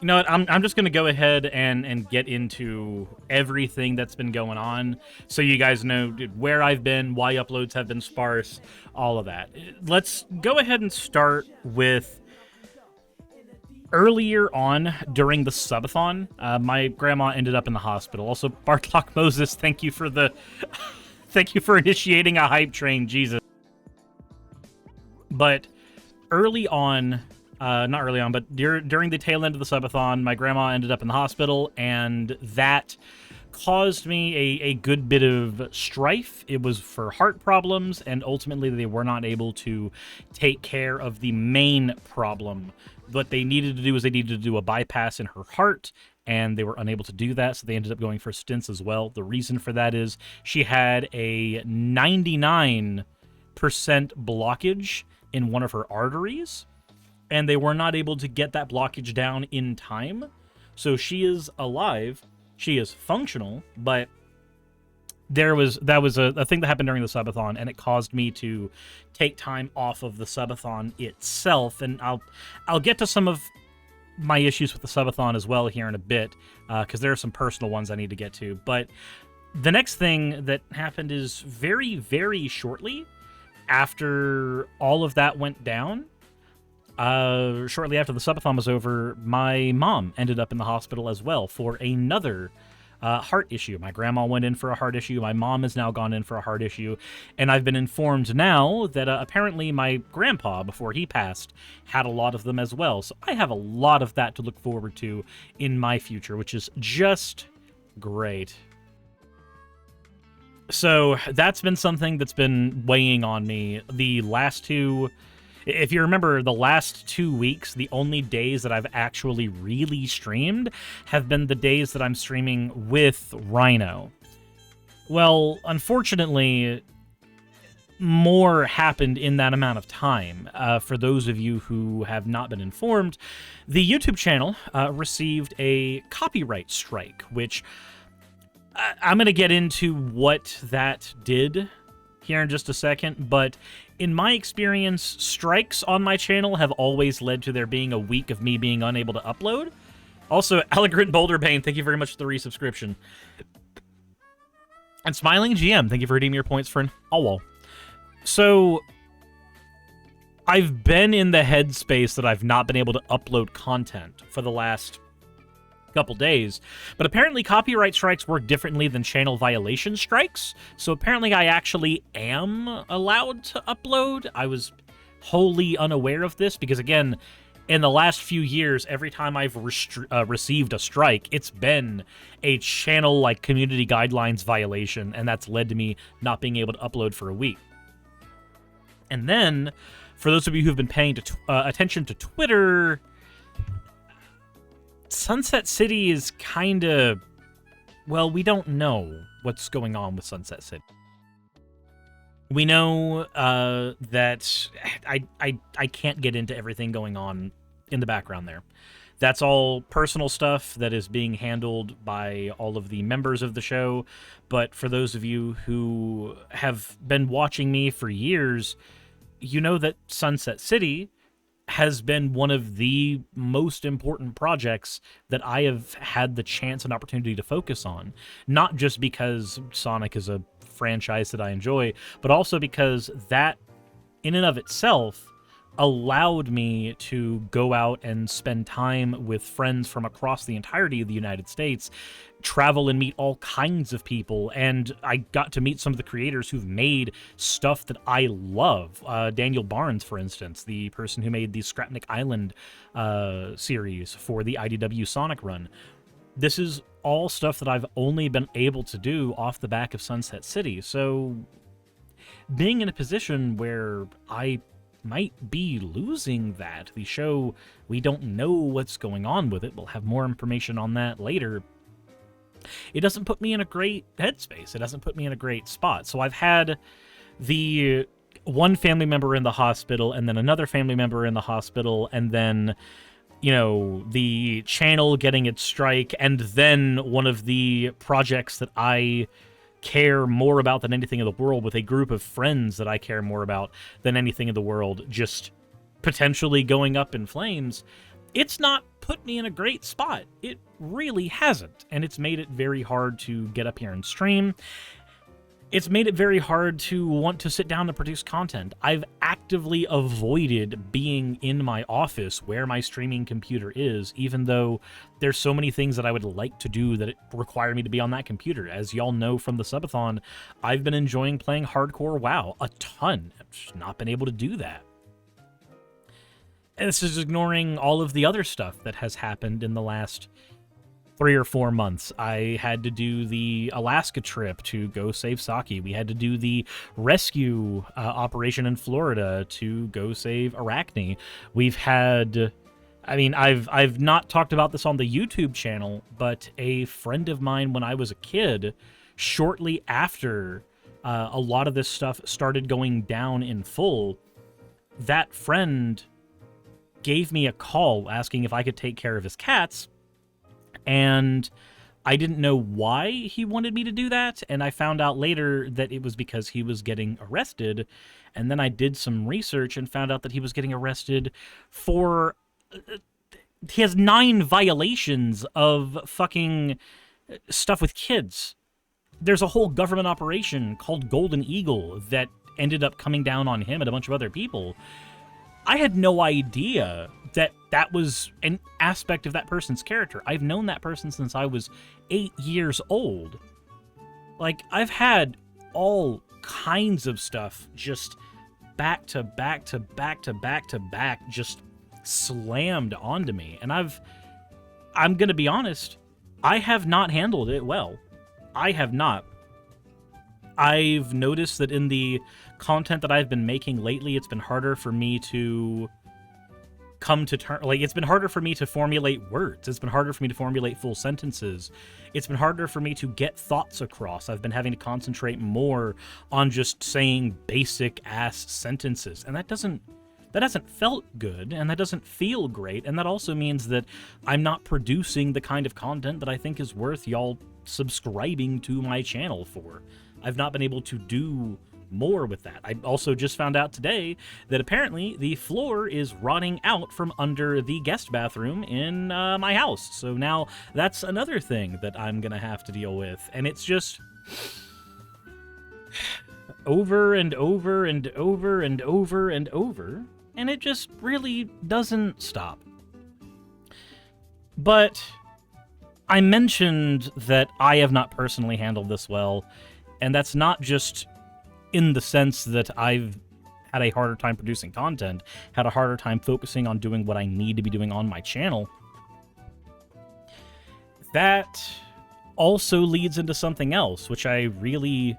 You know what? I'm just gonna go ahead and get into everything that's been going on, so you guys know where I've been, why uploads have been sparse, all of that. Let's go ahead and start with earlier on during the subathon. My grandma ended up in the hospital. Also, Bartok Moses, thank you for the thank you for initiating a hype train, Jesus. But early on. Not early on, but during the tail end of the subathon, my grandma ended up in the hospital, and that caused me a good bit of strife. It was for heart problems, and ultimately they were not able to take care of the main problem. What they needed to do is they needed to do a bypass in her heart, and they were unable to do that, so they ended up going for stents as well. The reason for that is she had a 99% blockage in one of her arteries, and they were not able to get that blockage down in time. So she is alive, she is functional, but that was a thing that happened during the subathon, and it caused me to take time off of the subathon itself. And I'll get to some of my issues with the subathon as well here in a bit, because there are some personal ones I need to get to. But the next thing that happened is very, very shortly after all of that went down. Shortly after the subathon was over, my mom ended up in the hospital as well for another heart issue. My grandma went in for a heart issue. My mom has now gone in for a heart issue. And I've been informed now that apparently my grandpa, before he passed, had a lot of them as well. So I have a lot of that to look forward to in my future, which is just great. So that's been something that's been weighing on me the last two... If you remember, the last 2 weeks, the only days that I've actually really streamed have been the days that I'm streaming with Rhino. Well, unfortunately, more happened in that amount of time. For those of you who have not been informed, the YouTube channel received a copyright strike, which I'm going to get into what that did here in just a second, but in my experience, strikes on my channel have always led to there being a week of me being unable to upload. Also, Allegrant Boulderbane, thank you very much for the resubscription. And Smiling GM, thank you for redeeming your points for an all. So, I've been in the headspace that I've not been able to upload content for the last couple days, but apparently copyright strikes work differently than channel violation strikes, so apparently I actually am allowed to upload. I was wholly unaware of this because, again, in the last few years, every time I've received a strike, it's been a channel, like, community guidelines violation, and that's led to me not being able to upload for a week. And then, for those of you who've been paying attention to Twitter, Sunset City is kind of... Well, we don't know what's going on with Sunset City. We know that I can't get into everything going on in the background there. That's all personal stuff that is being handled by all of the members of the show. But for those of you who have been watching me for years, you know that Sunset City has been one of the most important projects that I have had the chance and opportunity to focus on. Not just because Sonic is a franchise that I enjoy, but also because that, in and of itself, allowed me to go out and spend time with friends from across the entirety of the United States, travel and meet all kinds of people, and I got to meet some of the creators who've made stuff that I love. Daniel Barnes, for instance, the person who made the Scrapnik Island series for the IDW Sonic run. This is all stuff that I've only been able to do off the back of Sunset City, so being in a position where I might be losing that. The show, we don't know what's going on with it. We'll have more information on that later. It doesn't put me in a great headspace. It doesn't put me in a great spot. So I've had the one family member in the hospital, and then another family member in the hospital, and then, you know, the channel getting its strike, and then one of the projects that I care more about than anything in the world, with a group of friends that I care more about than anything in the world, just potentially going up in flames. it's not put me in a great spot. It really hasn't. And it's made it very hard to get up here and stream. It's made it very hard to want to sit down and produce content. I've actively avoided being in my office where my streaming computer is, even though there's so many things that I would like to do that require me to be on that computer. As y'all know from the subathon, I've been enjoying playing hardcore WoW a ton. I've just not been able to do that. And this is ignoring all of the other stuff that has happened in the last 3 or 4 months. I had to do the Alaska trip to go save Saki. We had to do the rescue operation in Florida to go save Arachne. We've had... I mean, I've not talked about this on the YouTube channel, but a friend of mine when I was a kid, shortly after a lot of this stuff started going down in full, that friend gave me a call asking if I could take care of his cats, and I didn't know why he wanted me to do that, and I found out later that it was because he was getting arrested, and then I did some research and found out that he was getting arrested for... he has 9 violations of fucking stuff with kids. There's a whole government operation called Golden Eagle that ended up coming down on him and a bunch of other people. I had no idea that that was an aspect of that person's character. I've known that person since I was 8 years old. Like, I've had all kinds of stuff just back to back to back to back to back just slammed onto me. And I'm gonna be honest, I have not handled it well. I have not. I've noticed that in the content that I've been making lately, it's been harder for me to come to terms. Like, it's been harder for me to formulate words. It's been harder for me to formulate full sentences. It's been harder for me to get thoughts across. I've been having to concentrate more on just saying basic ass sentences, and that hasn't felt good, and that doesn't feel great, and that also means that I'm not producing the kind of content that I think is worth y'all subscribing to my channel for. I've not been able to do more with that. I also just found out today that apparently the floor is rotting out from under the guest bathroom in my house. So now that's another thing that I'm gonna have to deal with, and it's just over and over and over and over and over, and it just really doesn't stop. But I mentioned that I have not personally handled this well, and that's not just in the sense that I've had a harder time producing content, had a harder time focusing on doing what I need to be doing on my channel. That also leads into something else, which I really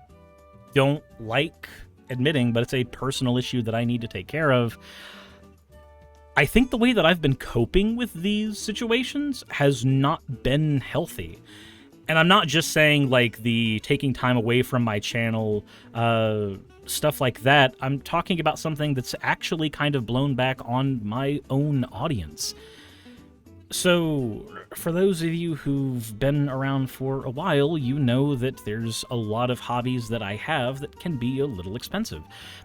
don't like admitting, but it's a personal issue that I need to take care of. I think the way that I've been coping with these situations has not been healthy. And I'm not just saying, like, the taking time away from my channel, stuff like that. I'm talking about something that's actually kind of blown back on my own audience. So, for those of you who've been around for a while, you know that there's a lot of hobbies that I have that can be a little expensive.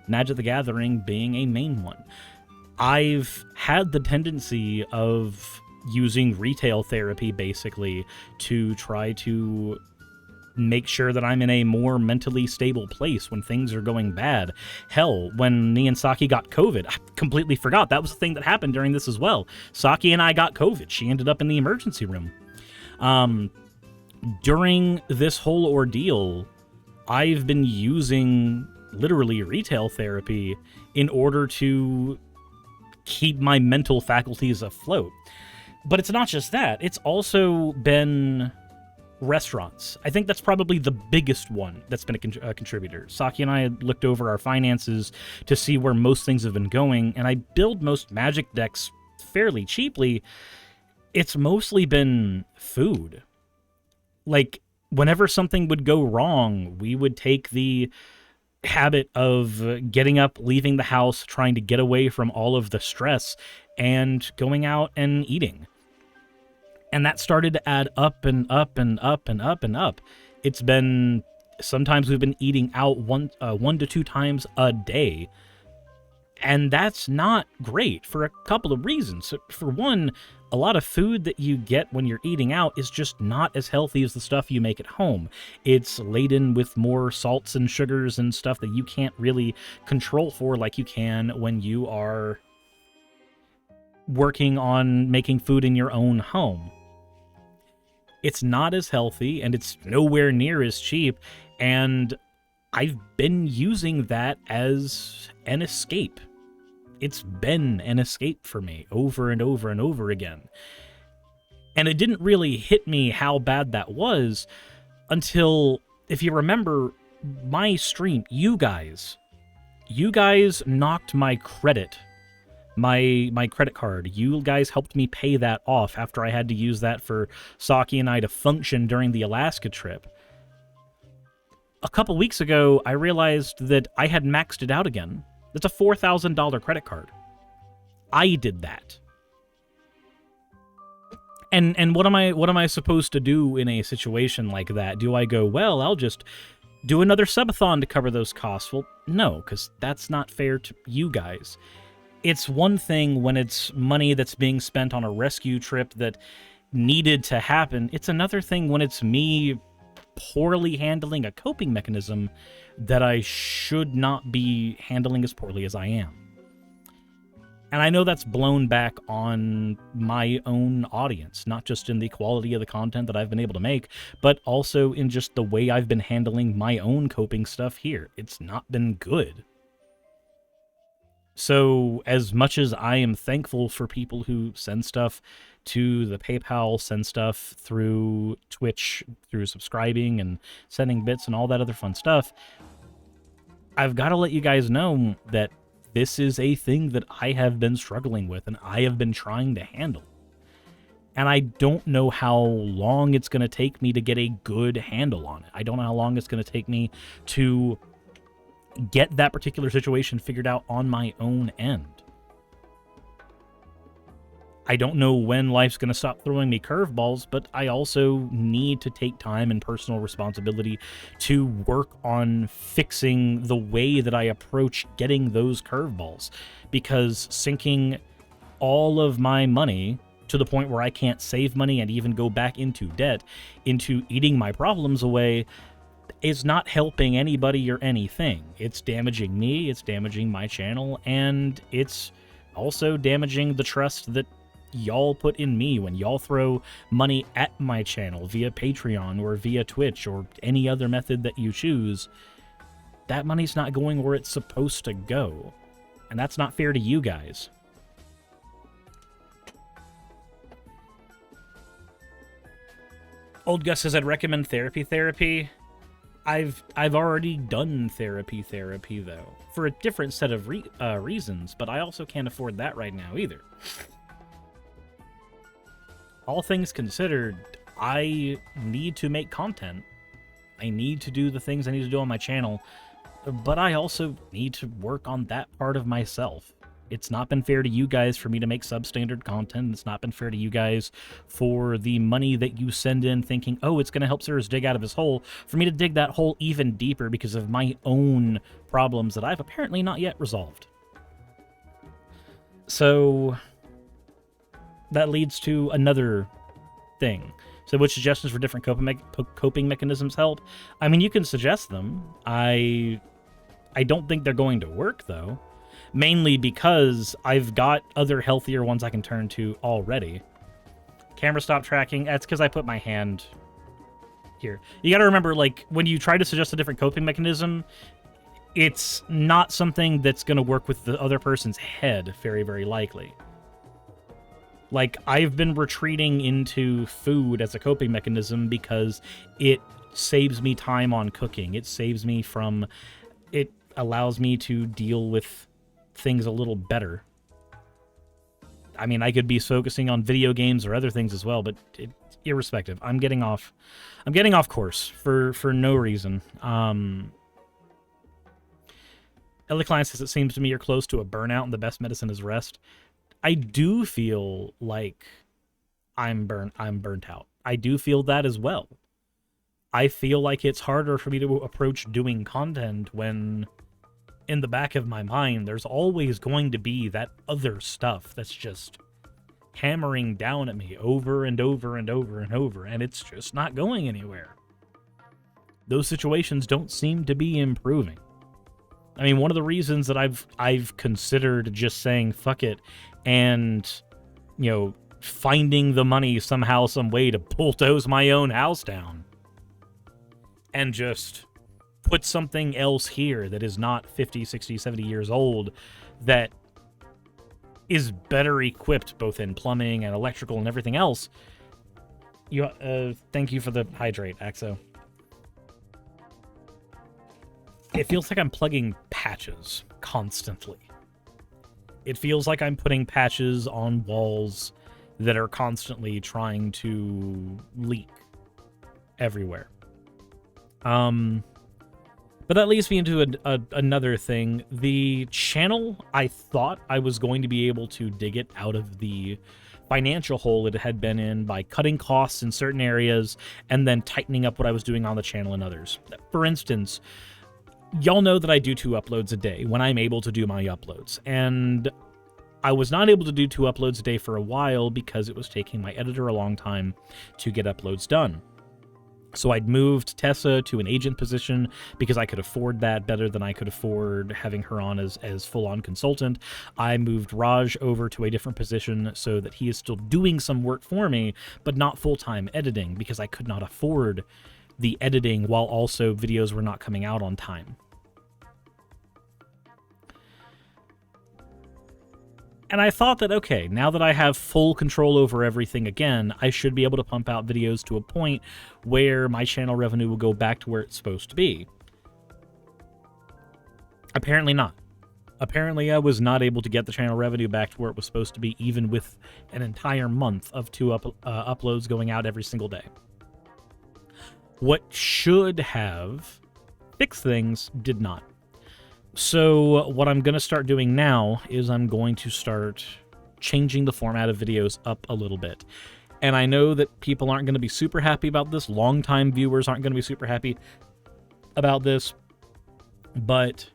Magic the Gathering being a main one. I've had the tendency of using retail therapy, basically, to try to make sure that I'm in a more mentally stable place when things are going bad. Hell, when me and Saki got COVID, I completely forgot. That was the thing that happened during this as well. Saki and I got COVID. She ended up in the emergency room. During this whole ordeal, I've been using literally retail therapy in order to keep my mental faculties afloat. But it's not just that. It's also been restaurants. I think that's probably the biggest one that's been a contributor. Saki and I had looked over our finances to see where most things have been going, and I build most Magic decks fairly cheaply. It's mostly been food. Like, whenever something would go wrong, we would take the habit of getting up, leaving the house, trying to get away from all of the stress, and going out and eating. And that started to add up and up and up and up and up. It's been, sometimes we've been eating out one to two times a day. And that's not great for a couple of reasons. So for one, a lot of food that you get when you're eating out is just not as healthy as the stuff you make at home. It's laden with more salts and sugars and stuff that you can't really control for like you can when you are working on making food in your own home. It's not as healthy, and it's nowhere near as cheap, and I've been using that as an escape. It's been an escape for me over and over and over again. And it didn't really hit me how bad that was until, if you remember, my stream, you guys knocked my credit, my credit card. You guys helped me pay that off after I had to use that for Saki and I to function during the Alaska trip. A couple weeks ago, I realized that I had maxed it out again. That's a $4,000 credit card. I did that. And what am I supposed to do in a situation like that? Do I go, well, I'll just do another subathon to cover those costs? Well, no, because that's not fair to you guys. It's one thing when it's money that's being spent on a rescue trip that needed to happen. It's another thing when it's me poorly handling a coping mechanism that I should not be handling as poorly as I am. And I know that's blown back on my own audience, not just in the quality of the content that I've been able to make, but also in just the way I've been handling my own coping stuff here. It's not been good. So as much as I am thankful for people who send stuff to the PayPal, send stuff through Twitch, through subscribing and sending bits and all that other fun stuff, I've got to let you guys know that this is a thing that I have been struggling with and I have been trying to handle. And I don't know how long it's going to take me to get a good handle on it. I don't know how long it's going to take me to get that particular situation figured out on my own end. I don't know when life's going to stop throwing me curveballs, but I also need to take time and personal responsibility to work on fixing the way that I approach getting those curveballs. Because sinking all of my money to the point where I can't save money and even go back into debt, into eating my problems away, is not helping anybody or anything. It's damaging me, it's damaging my channel, and it's also damaging the trust that y'all put in me when y'all throw money at my channel via Patreon or via Twitch or any other method that you choose. That money's not going where it's supposed to go, and that's not fair to you guys. Old Gus says I'd recommend therapy. I've already done therapy though, for a different set of reasons, but I also can't afford that right now either. All things considered, I need to make content. I need to do the things I need to do on my channel, but I also need to work on that part of myself. It's not been fair to you guys for me to make substandard content. It's not been fair to you guys for the money that you send in thinking, oh, it's going to help Suris dig out of his hole, for me to dig that hole even deeper because of my own problems that I've apparently not yet resolved. So that leads to another thing. So which suggestions for different coping mechanisms help? I mean, you can suggest them. I don't think they're going to work, though. Mainly because I've got other healthier ones I can turn to already. Camera stop tracking. That's because I put my hand here. You got to remember, like, when you try to suggest a different coping mechanism, it's not something that's going to work with the other person's head, very, very likely. Like, I've been retreating into food as a coping mechanism because it saves me time on cooking. It saves me from... It allows me to deal with things a little better. I mean, I could be focusing on video games or other things as well, but irrespective, I'm getting off course for no reason. Ellie Klein says, it seems to me you're close to a burnout and the best medicine is rest. I do feel like I'm burnt out. I do feel that as well. I feel like it's harder for me to approach doing content when in the back of my mind, there's always going to be that other stuff that's just hammering down at me over and over and over and over, and it's just not going anywhere. Those situations don't seem to be improving. I mean, one of the reasons that I've considered just saying fuck it and, you know, finding the money somehow, some way to bulldoze my own house down and just put something else here that is not 50, 60, 70 years old that is better equipped both in plumbing and electrical and everything else. Thank you for the hydrate, Axo. It feels like I'm plugging patches constantly. It feels like I'm putting patches on walls that are constantly trying to leak everywhere. But that leads me into another thing. The channel, I thought I was going to be able to dig it out of the financial hole it had been in by cutting costs in certain areas and then tightening up what I was doing on the channel in others. For instance, y'all know that I do 2 uploads a day when I'm able to do my uploads. And I was not able to do 2 uploads a day for a while because it was taking my editor a long time to get uploads done. So I'd moved Tessa to an agent position because I could afford that better than I could afford having her on as full-on consultant. I moved Raj over to a different position so that he is still doing some work for me, but not full-time editing because I could not afford the editing while also videos were not coming out on time. And I thought that, okay, now that I have full control over everything again, I should be able to pump out videos to a point where my channel revenue will go back to where it's supposed to be. Apparently not. Apparently I was not able to get the channel revenue back to where it was supposed to be, even with an entire month of 2 uploads going out every single day. What should have fixed things did not. So what I'm going to start doing now is I'm going to start changing the format of videos up a little bit. And I know that people aren't going to be super happy about this. Longtime viewers aren't going to be super happy about this. But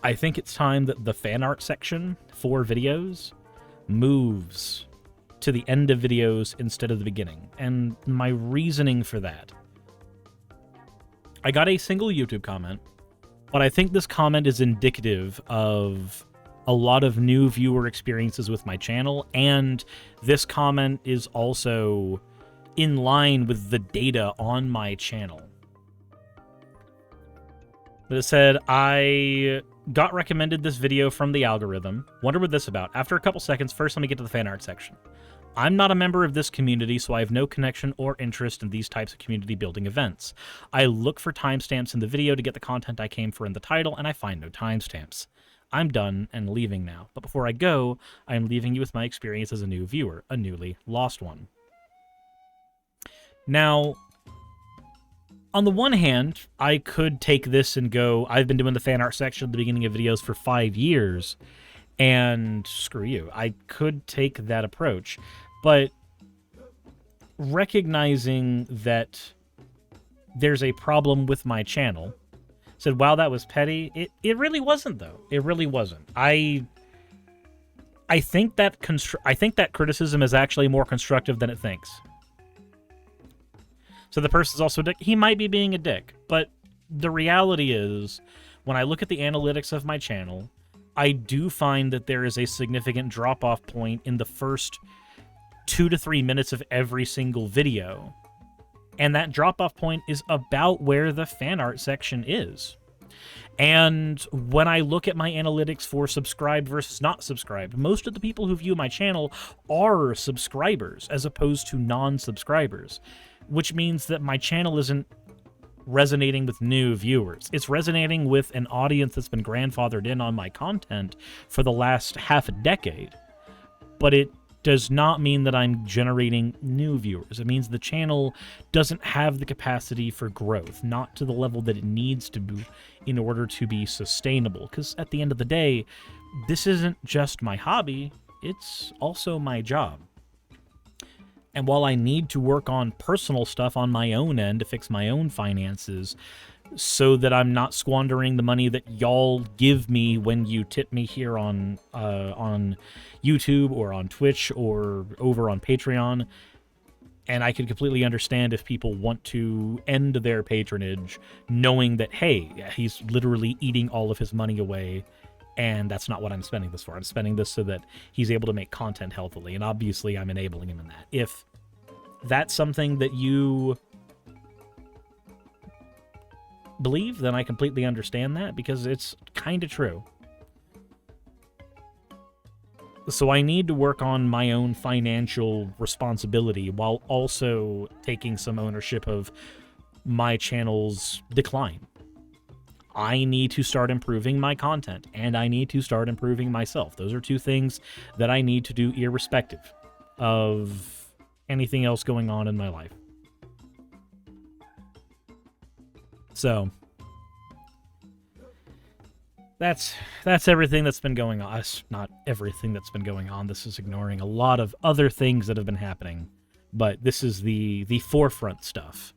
I think it's time that the fan art section for videos moves to the end of videos instead of the beginning. And my reasoning for that: I got a single YouTube comment, but I think this comment is indicative of a lot of new viewer experiences with my channel, and this comment is also in line with the data on my channel. But it said, I got recommended this video from the algorithm. Wonder what this is about. After a couple seconds, first let me get to the fan art section. I'm not a member of this community, so I have no connection or interest in these types of community building events. I look for timestamps in the video to get the content I came for in the title, and I find no timestamps. I'm done and leaving now. But before I go, I am leaving you with my experience as a new viewer, a newly lost one. Now, on the one hand, I could take this and go, I've been doing the fan art section at the beginning of videos for 5 years, and screw you. I could take that approach. But recognizing that there's a problem with my channel, said, wow, that was petty. It really wasn't, though. It really wasn't. I think that criticism is actually more constructive than it thinks. So the person's also a dick. He might be being a dick, but the reality is, when I look at the analytics of my channel, I do find that there is a significant drop-off point in the first 2 to 3 minutes of every single video. And that drop-off point is about where the fan art section is. And when I look at my analytics for subscribed versus not subscribed, most of the people who view my channel are subscribers as opposed to non-subscribers, which means that my channel isn't resonating with new viewers. It's resonating with an audience that's been grandfathered in on my content for the last half a decade. But it does not mean that I'm generating new viewers. It means the channel doesn't have the capacity for growth, not to the level that it needs to be in order to be sustainable. Because at the end of the day, this isn't just my hobby, it's also my job. And while I need to work on personal stuff on my own end to fix my own finances, so that I'm not squandering the money that y'all give me when you tip me here on YouTube or on Twitch or over on Patreon. And I can completely understand if people want to end their patronage knowing that, hey, he's literally eating all of his money away, and that's not what I'm spending this for. I'm spending this so that he's able to make content healthily, and obviously I'm enabling him in that. If that's something that you believe, then I completely understand that, because it's kind of true. So I need to work on my own financial responsibility while also taking some ownership of my channel's decline. I need to start improving my content, and I need to start improving myself. Those are two things that I need to do irrespective of anything else going on in my life. So that's everything that's been going on. It's not everything that's been going on. This is ignoring a lot of other things that have been happening. But this is the forefront stuff.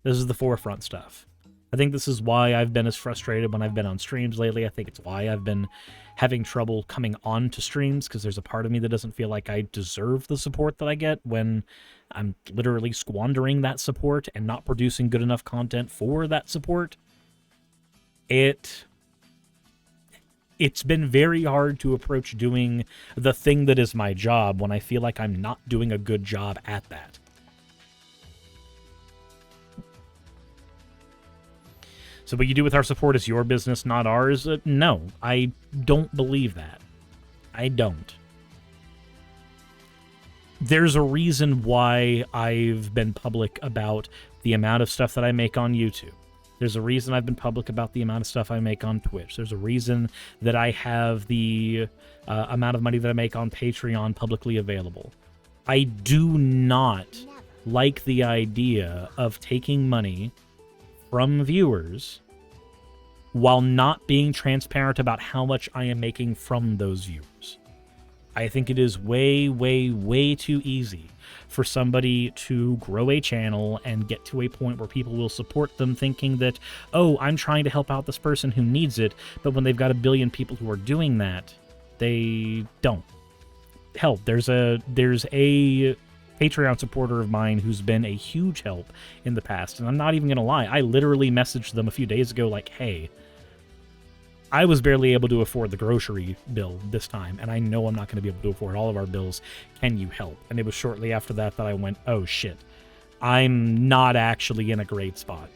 This is the forefront stuff. I think this is why I've been as frustrated when I've been on streams lately. I think it's why I've been having trouble coming on to streams, because there's a part of me that doesn't feel like I deserve the support that I get when I'm literally squandering that support and not producing good enough content for that support. It's been very hard to approach doing the thing that is my job when I feel like I'm not doing a good job at that. So what you do with our support is your business, not ours? No, I don't believe that. I don't. There's a reason why I've been public about the amount of stuff that I make on YouTube. There's a reason I've been public about the amount of stuff I make on Twitch. There's a reason that I have the amount of money that I make on Patreon publicly available. I do not like the idea of taking money from viewers while not being transparent about how much I am making from those viewers. I think it is way, way, way too easy for somebody to grow a channel and get to a point where people will support them thinking that, oh, I'm trying to help out this person who needs it, but when they've got a billion people who are doing that, they don't. Hell, there's a Patreon supporter of mine who's been a huge help in the past, and I'm not even going to lie, I literally messaged them a few days ago like, hey, I was barely able to afford the grocery bill this time, and I know I'm not going to be able to afford all of our bills. Can you help? And it was shortly after that that I went, oh shit, I'm not actually in a great spot,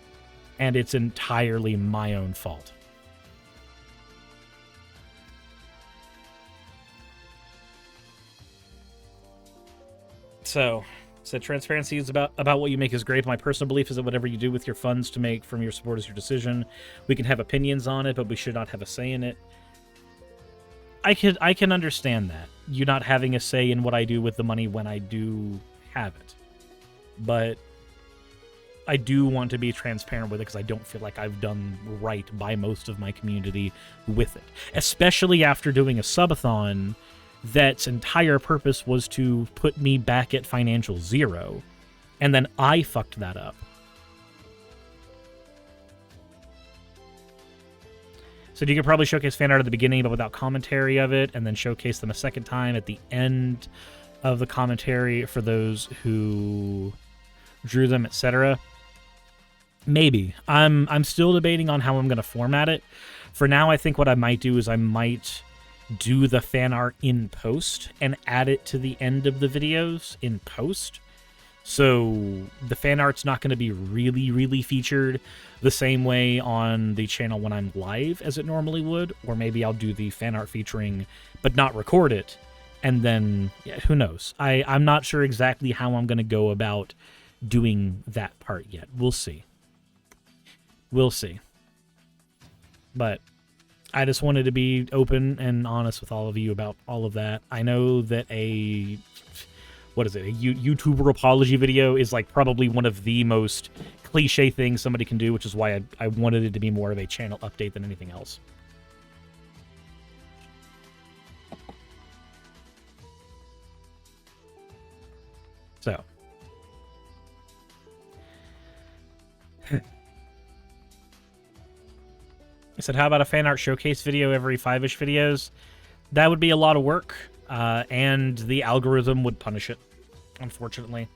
and it's entirely my own fault. So transparency is about what you make is great. My personal belief is that whatever you do with your funds to make from your support is your decision. We can have opinions on it, but we should not have a say in it. I can understand that. You not having a say in what I do with the money when I do have it. But I do want to be transparent with it because I don't feel like I've done right by most of my community with it. Especially after doing a subathon that's entire purpose was to put me back at financial zero, and then I fucked that up. So you could probably showcase fan art at the beginning, but without commentary of it, and then showcase them a second time at the end of the commentary for those who drew them, etc. Maybe. I'm still debating on how I'm going to format it. For now, I think what I might do is I might do the fan art in post and add it to the end of the videos in post. So the fan art's not going to be really, really featured the same way on the channel when I'm live as it normally would. Or maybe I'll do the fan art featuring, but not record it. And then, yeah, who knows? I'm not sure exactly how I'm going to go about doing that part yet. We'll see. We'll see. But I just wanted to be open and honest with all of you about all of that. I know that a YouTuber apology video is like probably one of the most cliche things somebody can do, which is why I wanted it to be more of a channel update than anything else. So. I said, how about a fan art showcase video every 5-ish videos? That would be a lot of work, and the algorithm would punish it, unfortunately.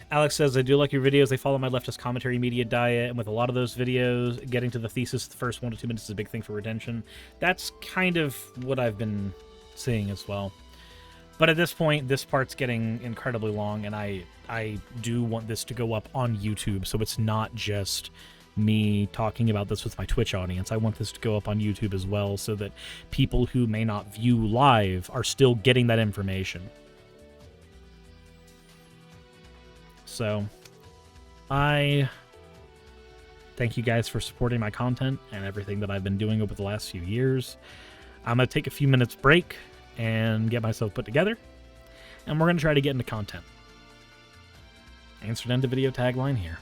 Alex says, I do like your videos. They follow my leftist commentary media diet, and with a lot of those videos, getting to the thesis the first 1 to 2 minutes is a big thing for retention. That's kind of what I've been seeing as well. But at this point, this part's getting incredibly long, and I do want this to go up on YouTube, so it's not just me talking about this with my Twitch audience. I want this to go up on YouTube as well, so that people who may not view live are still getting that information. So, I thank you guys for supporting my content and everything that I've been doing over the last few years. I'm going to take a few minutes break and get myself put together, and we're going to try to get into content. Answered end of video tagline here.